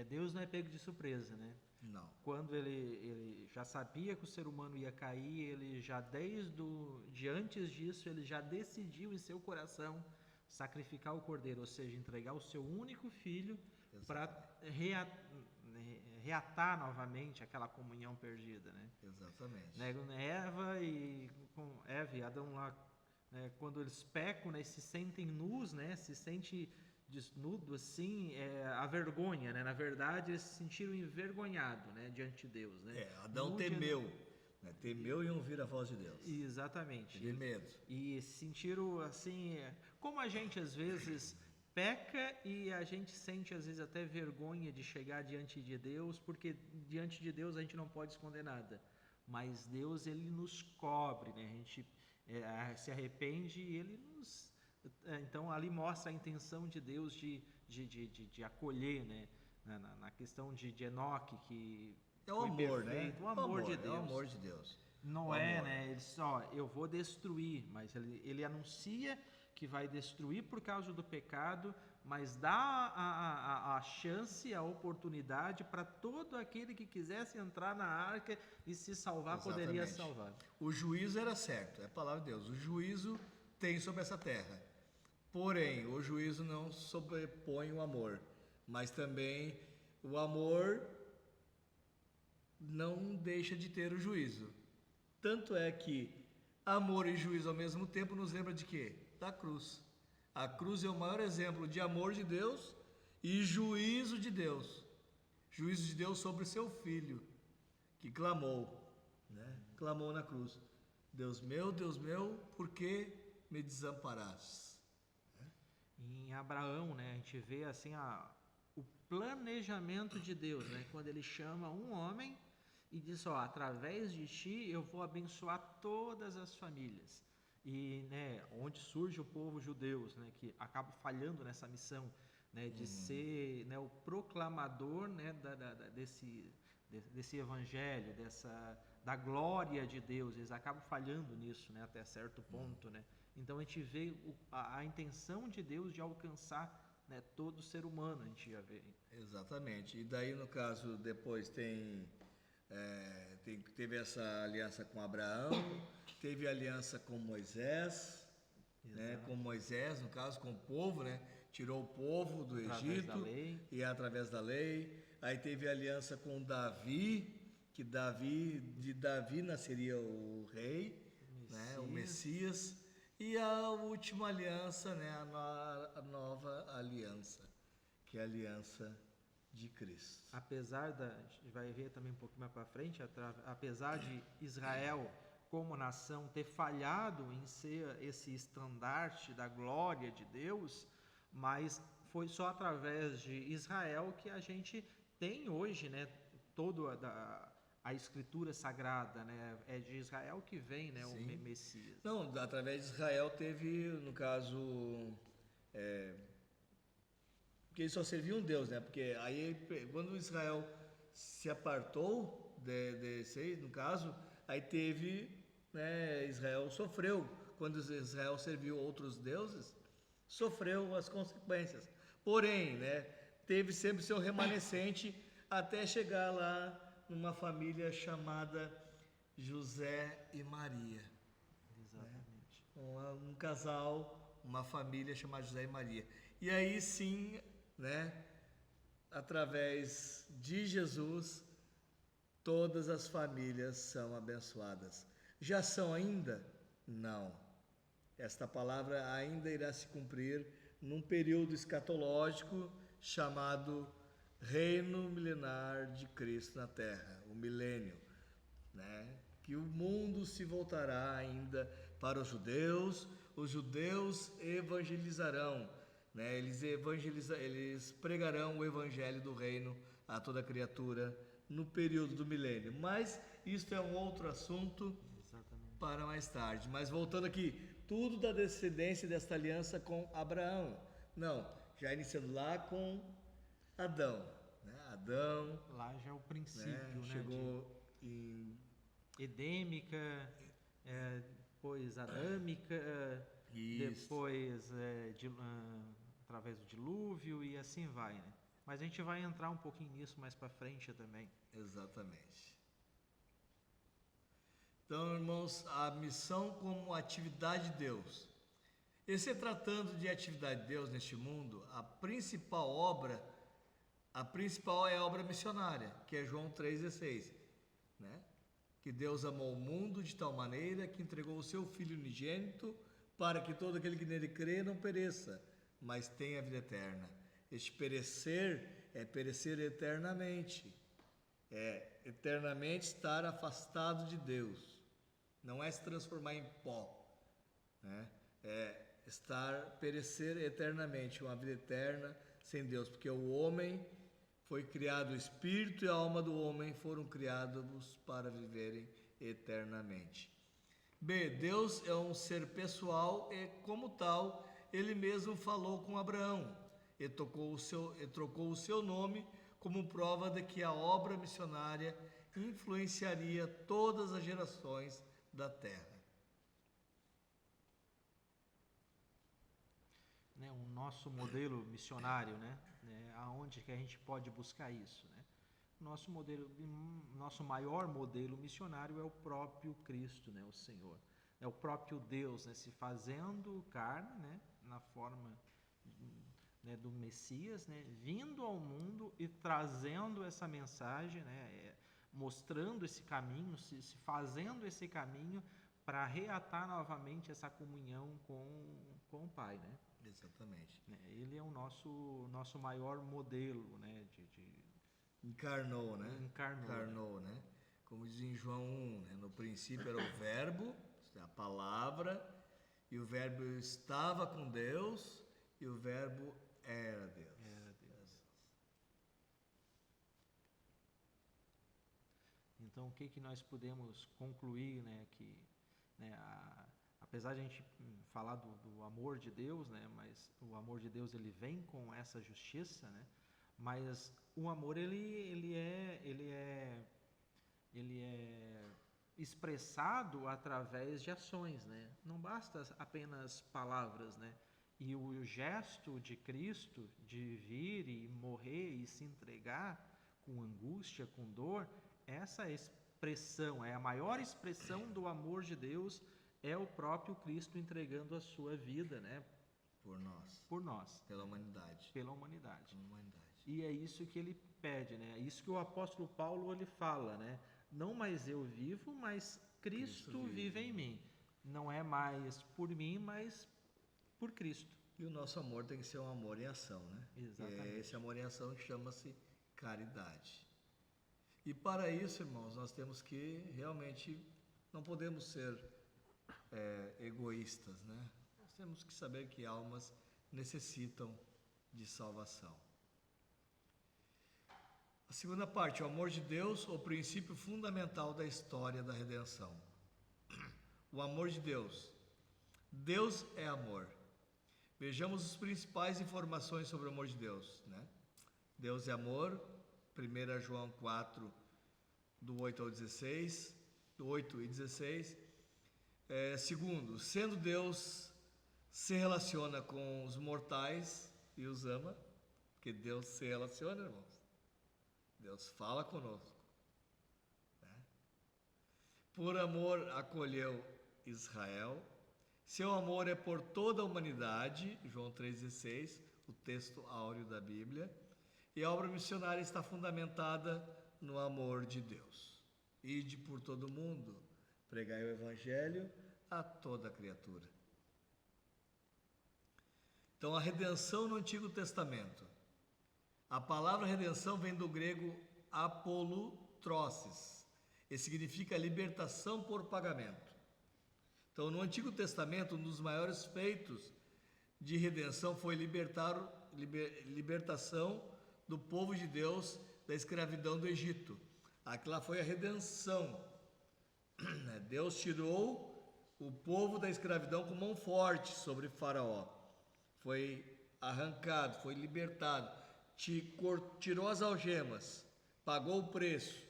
Deus não é pego de surpresa, né? Não. Quando ele já sabia que o ser humano ia cair, ele já de antes disso, ele já decidiu em seu coração sacrificar o cordeiro, ou seja, entregar o seu único filho para reatar novamente aquela comunhão perdida, né? Exatamente. Eva e Adão lá, né, quando eles pecam, né, se sentem nus, né, se sente desnudo assim, a vergonha, né? Na verdade, eles se sentiram envergonhados, né, diante de Deus, né? Adão temeu. Temeu e ouvir a voz de Deus. Exatamente. De medo. E se sentiram assim, como a gente às vezes peca e a gente sente às vezes até vergonha de chegar diante de Deus, porque diante de Deus a gente não pode esconder nada. Mas Deus, ele nos cobre, né? A gente se arrepende e ele nos... Então ali mostra a intenção de Deus de acolher, né? Na questão de Enoque, que é o amor, perfeito, né? O amor de Deus. É o amor de Deus. Noé, né? Ele só, eu vou destruir, mas ele anuncia que vai destruir por causa do pecado, mas dá a chance, a oportunidade para todo aquele que quisesse entrar na arca e se salvar, Exatamente. Poderia salvar. O juízo era certo, é a palavra de Deus. O juízo tem sobre essa terra. Porém, o juízo não sobrepõe o amor, mas também o amor não deixa de ter o juízo. Tanto é que amor e juízo ao mesmo tempo nos lembra de quê? Da cruz. A cruz é o maior exemplo de amor de Deus e juízo de Deus. Juízo de Deus sobre seu filho, que clamou, né? Clamou na cruz. Deus meu, por que me desamparastes? Em Abraão, né, a gente vê assim o planejamento de Deus, né, quando ele chama um homem e diz, ó, através de ti eu vou abençoar todas as famílias. E, né, onde surge o povo judeu, né, que acaba falhando nessa missão, né, de ser, né, o proclamador, né, desse evangelho, da glória de Deus. Eles acabam falhando nisso, né, até certo ponto, né. Então a gente vê a intenção de Deus de alcançar, né, todo ser humano, a gente já vê. Exatamente. E daí, no caso, depois teve essa aliança com Abraão, teve aliança com Moisés, né? Com Moisés, no caso, com o povo, né? Tirou o povo do Egito e através da lei. Aí teve aliança com Davi, que de Davi nasceria o rei, né? O Messias. E a última aliança, né? A nova aliança, que é a aliança de Cristo. Apesar a gente vai ver também um pouquinho mais para frente, apesar de Israel como nação ter falhado em ser esse estandarte da glória de Deus, mas foi só através de Israel que a gente tem hoje, né, toda a escritura sagrada, né, é de Israel que vem, né, o Messias. Não, através de Israel teve, no caso, porque ele só servia um Deus, né? Porque aí quando Israel se apartou no caso, aí teve, né, Israel sofreu, quando Israel serviu outros deuses, sofreu as consequências. Porém, né, teve sempre seu remanescente até chegar lá numa família chamada José e Maria. Exatamente. Né? Um casal, uma família chamada José e Maria. E aí sim, né, através de Jesus, todas as famílias são abençoadas. Já são ainda? Não. Esta palavra ainda irá se cumprir num período escatológico chamado Reino Milenar de Cristo na Terra, o milênio, né? Que o mundo se voltará ainda para os judeus evangelizarão, né? Eles pregarão o evangelho do reino a toda criatura no período do milênio. Mas isto é um outro assunto. Exatamente. Para mais tarde. Mas voltando aqui, tudo da descendência desta aliança com Abraão. Não, já iniciando lá com Adão. Né? Adão. Lá já é o princípio, né? Chegou em edêmica, depois adâmica, depois através do dilúvio e assim vai, né? Mas a gente vai entrar um pouquinho nisso mais para frente também. Exatamente. Então, irmãos, a missão como atividade de Deus. E se tratando de atividade de Deus neste mundo, a principal é a obra missionária, que é João 3,16, né? Que Deus amou o mundo de tal maneira que entregou o seu Filho unigênito para que todo aquele que nele crê não pereça, mas tenha a vida eterna. Este perecer é perecer eternamente, é eternamente estar afastado de Deus, não é se transformar em pó, né? É perecer eternamente, uma vida eterna sem Deus, porque o homem foi criado, o espírito e a alma do homem foram criados para viverem eternamente. B. Deus é um ser pessoal e, como tal, ele mesmo falou com Abraão e trocou o seu nome como prova de que a obra missionária influenciaria todas as gerações da terra. Né, o nosso modelo missionário, né? Aonde que a gente pode buscar isso, né? Nosso maior modelo missionário é o próprio Cristo, né? O Senhor. É o próprio Deus, né? Se fazendo carne, né? Na forma, né? Do Messias, né? Vindo ao mundo e trazendo essa mensagem, né? mostrando esse caminho, se fazendo esse caminho para reatar novamente essa comunhão com o Pai, né? Exatamente. Ele é o nosso maior modelo, né? Encarnou, né? Encarnou, né? Como diz em João 1, né? No princípio era o verbo, a palavra, e o verbo estava com Deus, e o verbo era Deus. Então, o que nós podemos concluir, né? Que, né, apesar de a gente falar do amor de Deus, né? Mas o amor de Deus, ele vem com essa justiça, né? Mas o amor, ele é expressado através de ações, né? Não basta apenas palavras, né? E o gesto de Cristo de vir e morrer e se entregar com angústia, com dor, essa expressão, é a maior expressão do amor de Deus, é o próprio Cristo entregando a sua vida, né? Por nós. Pela humanidade. E é isso que ele pede, né? É isso que o apóstolo Paulo ele fala, né? Não mais eu vivo, mas Cristo vive em mim. Não é mais por mim, mas por Cristo. E o nosso amor tem que ser um amor em ação, né? Exatamente. E é esse amor em ação que chama-se caridade. E para isso, irmãos, nós temos que realmente, não podemos ser egoístas, né? Nós temos que saber que almas necessitam de salvação. A segunda parte, o amor de Deus, o princípio fundamental da história da redenção. O amor de Deus. Deus é amor. Vejamos as principais informações sobre o amor de Deus, né? Deus é amor, 1 João 4, do 8 ao 16, do 8 e 16. Segundo, sendo Deus, se relaciona com os mortais e os ama, porque Deus se relaciona, irmãos. Deus fala conosco, né? Por amor acolheu Israel. Seu amor é por toda a humanidade, João 3,16, o texto áureo da Bíblia. E a obra missionária está fundamentada no amor de Deus. Ide por todo o mundo, pregai o Evangelho a toda criatura. Então, a redenção no Antigo Testamento. A palavra redenção vem do grego apolutrosis, e significa libertação por pagamento. Então, no Antigo Testamento, um dos maiores feitos de redenção foi libertação do povo de Deus da escravidão do Egito. Aquela foi a redenção. Deus tirou o povo da escravidão com mão forte sobre Faraó. Foi arrancado, foi libertado, tirou as algemas, pagou o preço.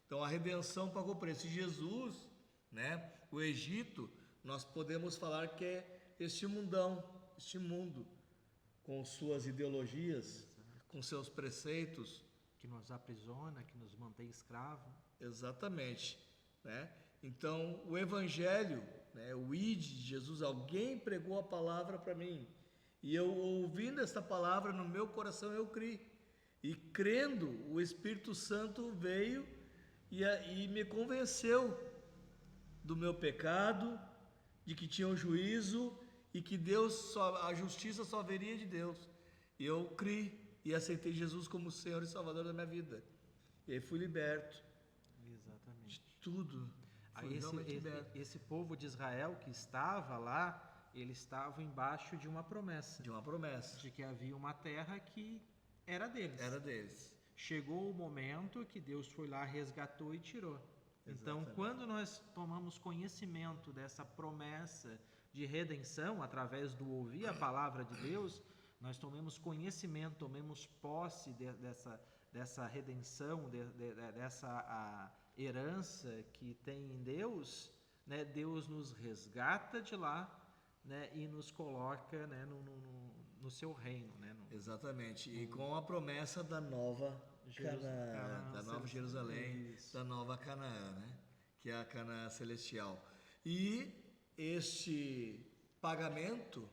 Então a redenção pagou o preço. E Jesus, né, o Egito, nós podemos falar que é este mundão, este mundo, com suas ideologias, com seus preceitos. Que nos aprisiona, que nos mantém escravo. Exatamente, né? Então, o Evangelho, né, o ID de Jesus, alguém pregou a palavra para mim. E eu, ouvindo esta palavra no meu coração, eu criei. E crendo, o Espírito Santo veio e me convenceu do meu pecado, de que tinha um juízo e que a justiça só viria de Deus. E eu criei e aceitei Jesus como Senhor e Salvador da minha vida. E aí fui liberto. Exatamente. De tudo. Aí esse povo de Israel que estava lá, eles estavam embaixo de uma promessa. De uma promessa. De que havia uma terra que era deles. Era deles. Chegou o momento que Deus foi lá, resgatou e tirou. Então, quando nós tomamos conhecimento dessa promessa de redenção, através do ouvir a palavra de Deus, nós tomamos conhecimento, tomemos posse dessa redenção, dessa herança que tem em Deus, né? Deus nos resgata de lá, né? E nos coloca, né? no seu reino. Né? Exatamente, e com a promessa da nova Canaã, da nova Jerusalém, da nova Canaã, né? Que é a Canaã celestial. E este pagamento,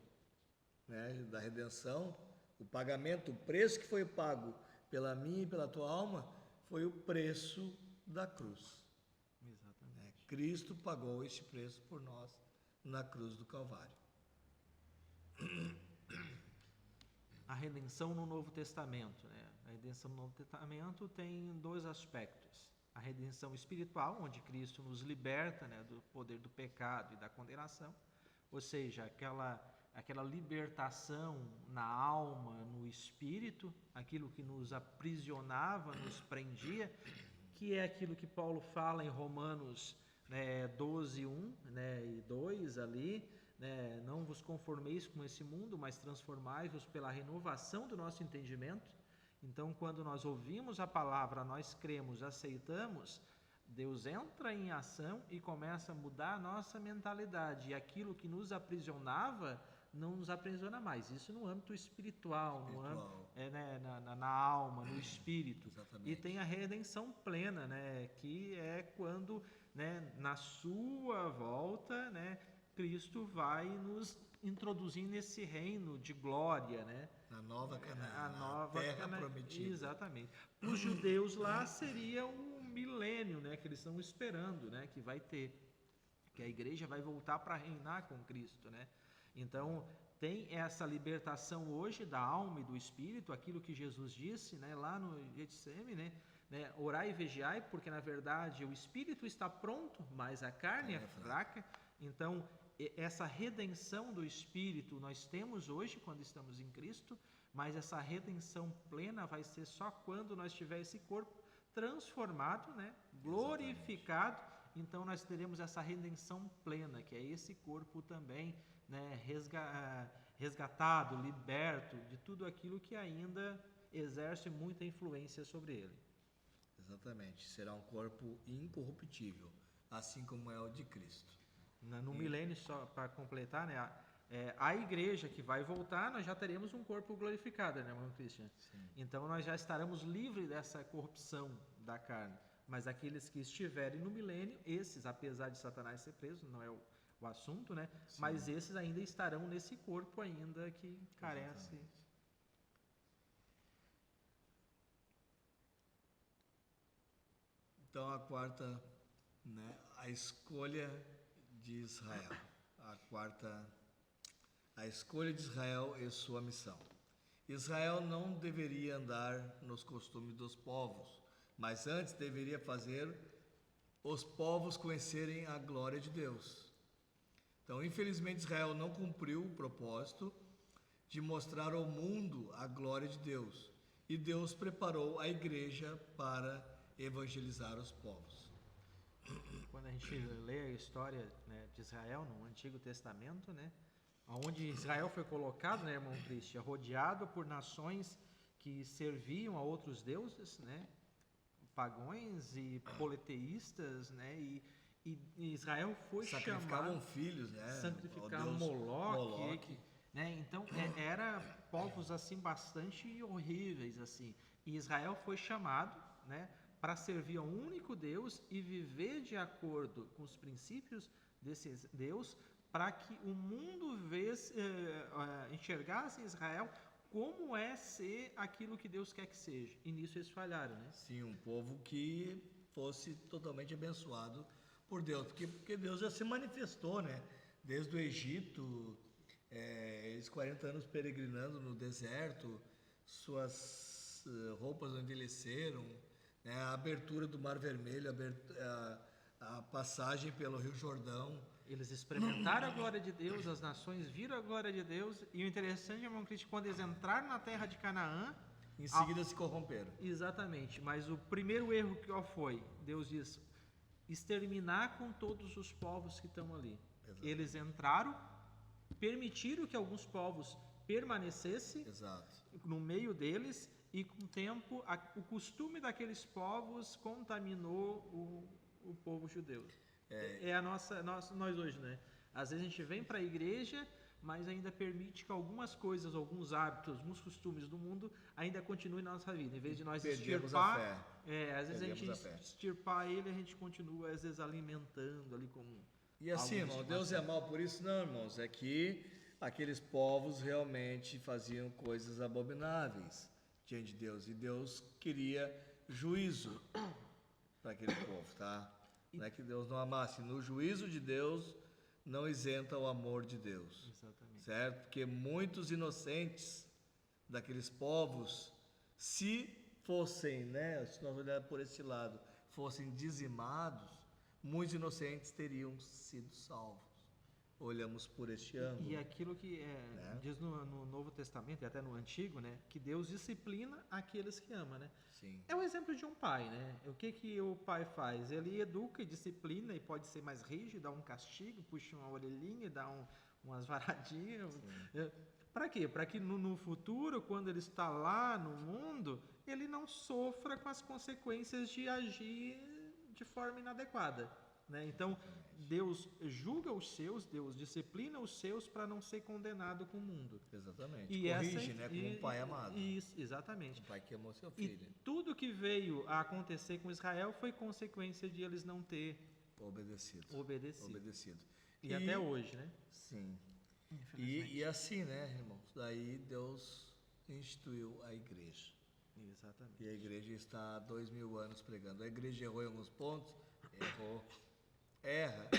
né, da redenção, o pagamento, o preço que foi pago pela minha e pela tua alma, foi o preço da cruz. Exatamente. Cristo pagou este preço por nós na cruz do Calvário. A redenção no Novo Testamento, né? A redenção no Novo Testamento tem dois aspectos. A redenção espiritual, onde Cristo nos liberta, né, do poder do pecado e da condenação, ou seja, aquela libertação na alma, no espírito, aquilo que nos aprisionava, nos prendia, que é aquilo que Paulo fala em Romanos, né, 12, 1, né, e 2 ali, né, não vos conformeis com esse mundo, mas transformai-vos pela renovação do nosso entendimento. Então, quando nós ouvimos a palavra, nós cremos, aceitamos, Deus entra em ação e começa a mudar a nossa mentalidade. E aquilo que nos aprisionava não nos aprisiona mais. Isso no âmbito espiritual, no âmbito, né, na alma, no espírito. Exatamente. E tem a redenção plena, né, que é quando, né, na sua volta, né, Cristo vai nos introduzir nesse reino de glória, né? Na nova Canaã, A nova terra Canaã, prometida. exatamente. Para os judeus lá seria um milênio, né, que eles estão esperando, né, que vai ter, que a igreja vai voltar para reinar com Cristo, né? Então tem essa libertação hoje da alma e do espírito, aquilo que Jesus disse, né, lá no Getsemane, né, orai e vigiai, porque na verdade o espírito está pronto, mas a carne é fraca. Então essa redenção do espírito nós temos hoje quando estamos em Cristo, mas essa redenção plena vai ser só quando nós tiver esse corpo transformado, né, glorificado. Exatamente. Então nós teremos essa redenção plena, que é esse corpo também, né, resgatado, liberto de tudo aquilo que ainda exerce muita influência sobre ele. Exatamente, será um corpo incorruptível, assim como é o de Cristo. No milênio, só para completar, né, a igreja que vai voltar, nós já teremos um corpo glorificado, né, irmão Christian? Sim. Então nós já estaremos livres dessa corrupção da carne. Mas aqueles que estiverem no milênio, esses, apesar de Satanás ser preso, não é o assunto, né? Sim. Mas esses ainda estarão nesse corpo ainda que carece. Exatamente. Então a quarta, né, a escolha de Israel. A escolha de Israel e sua missão. Israel não deveria andar nos costumes dos povos, mas antes deveria fazer os povos conhecerem a glória de Deus. Então, infelizmente, Israel não cumpriu o propósito de mostrar ao mundo a glória de Deus. E Deus preparou a igreja para evangelizar os povos. Quando a gente lê a história, né, de Israel no Antigo Testamento, né, onde Israel foi colocado, né, irmão Cristian, rodeado por nações que serviam a outros deuses, né, pagões e politeístas, né, e Israel foi sacrificavam filhos, né, sacrificavam Moloque, né, então era povos assim bastante horríveis assim. E Israel foi chamado, né, para servir ao único Deus e viver de acordo com os princípios desse Deus, para que o mundo enxergasse Israel como é ser aquilo que Deus quer que seja. E nisso eles falharam, né? Sim, um povo que fosse totalmente abençoado por Deus, porque Deus já se manifestou, né? Desde o Egito, eles 40 anos peregrinando no deserto, suas roupas não envelheceram, né? A abertura do Mar Vermelho, a passagem pelo Rio Jordão. Eles experimentaram a glória de Deus, as nações viram a glória de Deus, e o interessante, irmão Cristo, quando eles entraram na terra de Canaã, em seguida se corromperam. Exatamente, mas o primeiro erro que foi, Deus diz, exterminar com todos os povos que estão ali. Exato. Eles entraram, permitiram que alguns povos permanecessem. Exato. No meio deles, e com o tempo o costume daqueles povos contaminou o povo judeu. Nós hoje, né? Às vezes a gente vem para a igreja, mas ainda permite que algumas coisas, alguns hábitos, alguns costumes do mundo ainda continuem na nossa vida. Em vez de nós extirpar, às vezes a gente extirpar ele, a gente continua às vezes alimentando ali como. E assim, irmão, Deus é mau por isso? Não, irmãos, é que aqueles povos realmente faziam coisas abomináveis diante de Deus, e Deus queria juízo. para aquele povo, tá? Não é que Deus não amasse. No juízo de Deus, não isenta o amor de Deus. Exatamente. Certo? Porque muitos inocentes daqueles povos, se fossem, né, se nós olharmos por esse lado, fossem dizimados, muitos inocentes teriam sido salvos. Olhamos por este ângulo. E aquilo que né? diz no Novo Testamento e até no Antigo, né, que Deus disciplina aqueles que ama, né? Sim. É o exemplo de um pai, né? O que o pai faz? Ele educa e disciplina e pode ser mais rígido, dá um castigo, puxa uma orelhinha, dá umas varadinhas. Para quê? Para que no futuro, quando ele está lá no mundo, ele não sofra com as consequências de agir de forma inadequada. Né? Então, Deus julga os seus, Deus disciplina os seus para não ser condenado com o mundo. Exatamente. E corrige, né? Como um pai amado. Isso, exatamente. Um pai que amou seu E filho. tudo que veio a acontecer com Israel foi consequência de eles não ter obedecido. E até hoje, né? Sim. E assim, né, irmãos? Daí Deus instituiu a igreja. Exatamente. E a igreja está há 2000 anos pregando. A igreja errou em alguns pontos? Errou. Erra.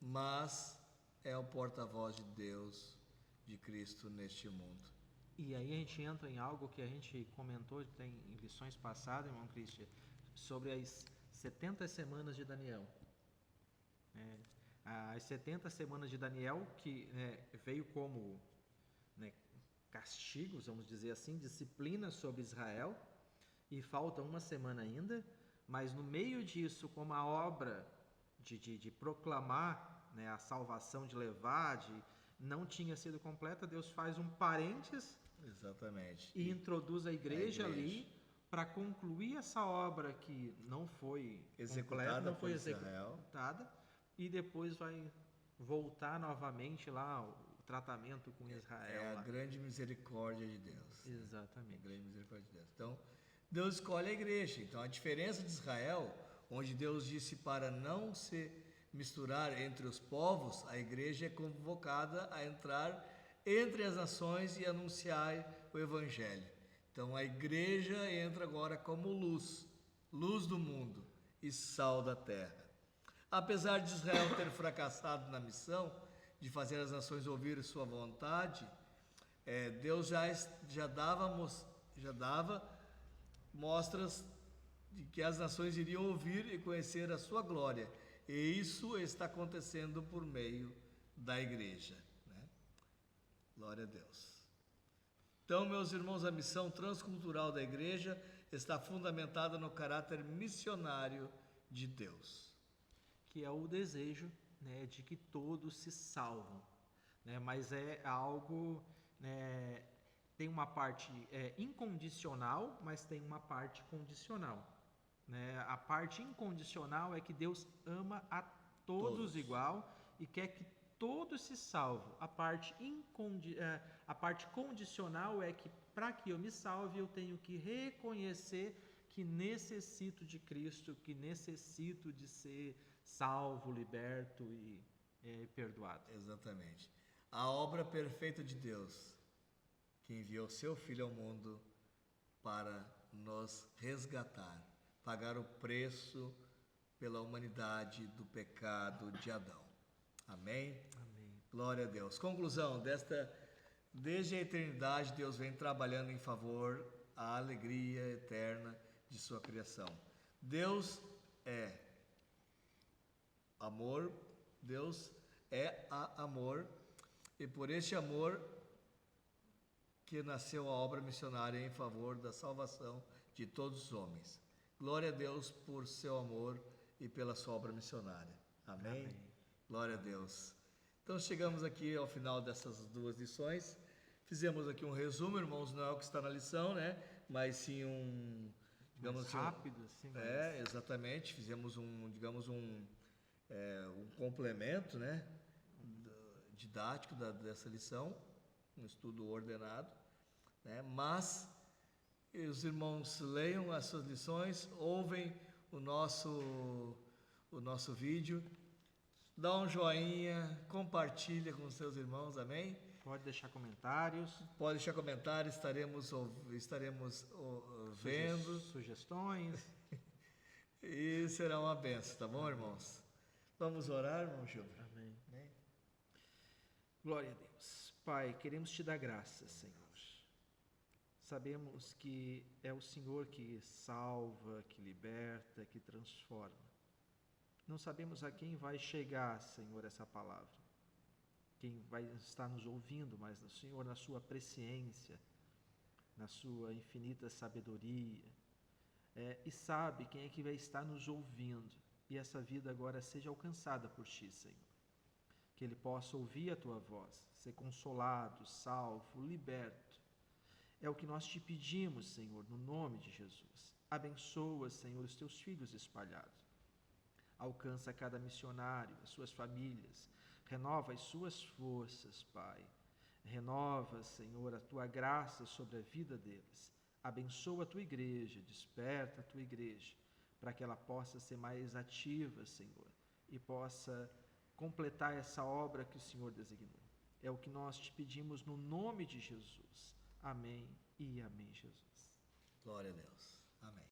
Mas é o porta-voz de Deus, de Cristo neste mundo. E aí a gente entra em algo que a gente comentou tem em lições passadas, irmão Cristian, sobre as 70 semanas de Daniel. As 70 semanas de Daniel, que veio como castigos, vamos dizer assim, disciplina sobre Israel, e falta uma semana ainda, mas no meio disso, como a obra de proclamar a salvação, de levar, não tinha sido completa, Deus faz um parênteses. Exatamente. E introduz a igreja ali para concluir essa obra que não foi executada, completa, não foi executada, e depois vai voltar novamente lá o tratamento com Israel. É a grande misericórdia de Deus. Exatamente. A grande misericórdia de Deus. Então, Deus escolhe a igreja. Então, a diferença de Israel, onde Deus disse para não se misturar entre os povos, a igreja é convocada a entrar entre as nações e anunciar o evangelho. Então, a igreja entra agora como luz do mundo e sal da terra. Apesar de Israel ter fracassado na missão de fazer as nações ouvir sua vontade, Deus já dava mostras de que as nações iriam ouvir e conhecer a sua glória. E isso está acontecendo por meio da igreja. Né? Glória a Deus. Então, meus irmãos, a missão transcultural da igreja está fundamentada no caráter missionário de Deus. Que é o desejo de que todos se salvam. Mas é algo... tem uma parte incondicional, mas tem uma parte condicional. A parte incondicional é que Deus ama a todos igual e quer que todos se salvem. A parte condicional é que para que eu me salve eu tenho que reconhecer que necessito de Cristo, que necessito de ser salvo, liberto e perdoado. Exatamente. A obra perfeita de Deus, que enviou seu Filho ao mundo para nos resgatar, pagar o preço pela humanidade do pecado de Adão. Amém? Amém. Glória a Deus. Conclusão desde a eternidade Deus vem trabalhando em favor a alegria eterna de sua criação. Deus é amor, Deus é amor, e por este amor que nasceu a obra missionária em favor da salvação de todos os homens. Glória a Deus por seu amor e pela sua obra missionária. Amém? Amém. Glória a Deus. Então chegamos aqui ao final dessas duas lições. Fizemos aqui um resumo, irmãos, não é o que está na lição, né? Mas sim digamos assim, rápido, assim. Exatamente. Fizemos um complemento, né? Didático dessa lição, um estudo ordenado, né? Mas os irmãos leiam as suas lições, ouvem o nosso vídeo, dá um joinha, compartilha com os seus irmãos, amém? Pode deixar comentários. Estaremos vendo. Sugestões. E será uma benção, tá bom, irmãos? Vamos orar, irmão Gilberto? Amém. Glória a Deus. Pai, queremos te dar graças, Senhor. Sabemos que é o Senhor que salva, que liberta, que transforma. Não sabemos a quem vai chegar, Senhor, essa palavra. Quem vai estar nos ouvindo, mas o Senhor, na sua presciência, na sua infinita sabedoria, e sabe quem é que vai estar nos ouvindo. E essa vida agora seja alcançada por Ti, Senhor. Que ele possa ouvir a Tua voz, ser consolado, salvo, liberto. É o que nós te pedimos, Senhor, no nome de Jesus. Abençoa, Senhor, os Teus filhos espalhados. Alcança cada missionário, as suas famílias. Renova as suas forças, Pai. Renova, Senhor, a Tua graça sobre a vida deles. Abençoa a Tua igreja, desperta a Tua igreja, para que ela possa ser mais ativa, Senhor, e possa completar essa obra que o Senhor designou. É o que nós te pedimos no nome de Jesus. Amém e amém, Jesus. Glória a Deus. Amém.